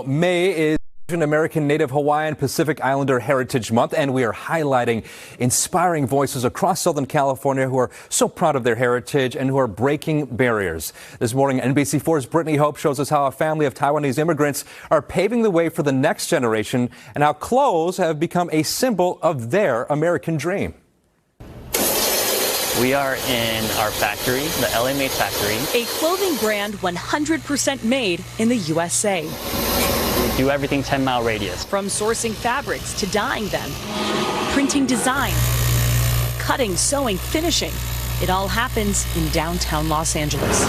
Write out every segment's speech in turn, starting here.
May is Asian American Native Hawaiian Pacific Islander Heritage Month, and we are highlighting inspiring voices across Southern California who are so proud of their heritage and who are breaking barriers. This morning, NBC4's Brittany Hope shows us how a family of Taiwanese immigrants are paving the way for the next generation and how clothes have become a symbol of their American dream. We are in our factory, the LAmade factory. A clothing brand 100% made in the USA. We do everything 10-mile radius. From sourcing fabrics to dyeing them, printing design, cutting, sewing, finishing. It all happens in downtown Los Angeles.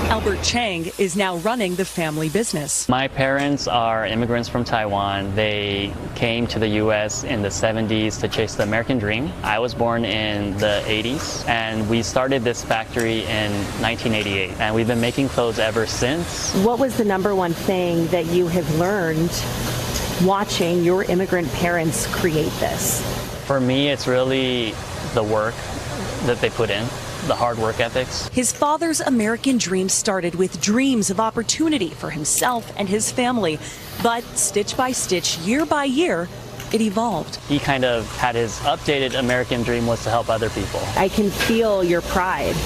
Albert Chang is now running the family business. My parents are immigrants from Taiwan. They came to the U.S. in the 70s to chase the American dream. I was born in the 80s, and we started this factory in 1988, and we've been making clothes ever since. What was the number one thing that you have learned watching your immigrant parents create this? For me, it's really the work that they put in, the hard work ethics. His father's American dream started with dreams of opportunity for himself and his family. But stitch by stitch, year by year, it evolved. He kind of had his updated American dream was to help other people. I can feel your pride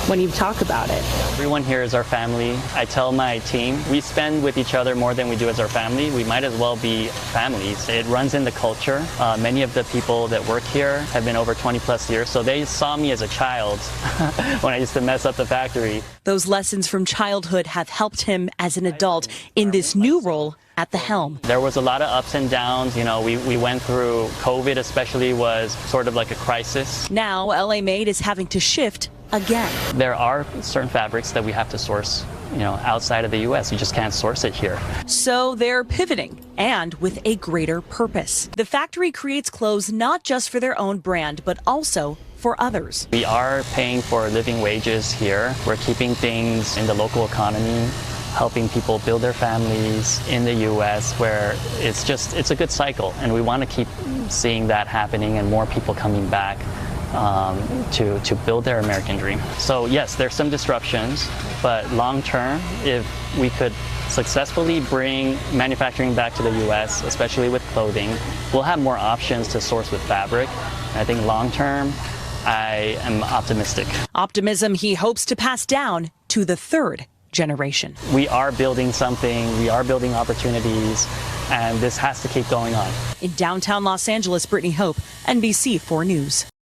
when you talk about it. Everyone here is our family. I tell my team, we spend with each other more than we do as our family. We might as well be families. It runs in the culture. Many of the people that work here have been over 20 plus years, so they saw me as a child when I used to mess up the factory. Those lessons from childhood have helped him as an adult in this new role at the helm. There was a lot of ups and downs. You know, we went through COVID, especially, was sort of like a crisis. Now LAmade is having to shift again. There are certain fabrics that we have to source, outside of the U.S. You just can't source it here. So they're pivoting, and with a greater purpose. The factory creates clothes not just for their own brand, but also for others. We are paying for living wages here. We're keeping things in the local economy, helping people build their families in the U.S., where it's a good cycle, and we want to keep seeing that happening and more people coming back to build their American dream. So yes, there's some disruptions, but long term, if we could successfully bring manufacturing back to the U.S., especially with clothing, we'll have more options to source with fabric. I think long term, I am optimistic. Optimism he hopes to pass down to the third generation. We are building something, we are building opportunities, and this has to keep going on. In downtown Los Angeles, Brittany Hope, NBC4 News.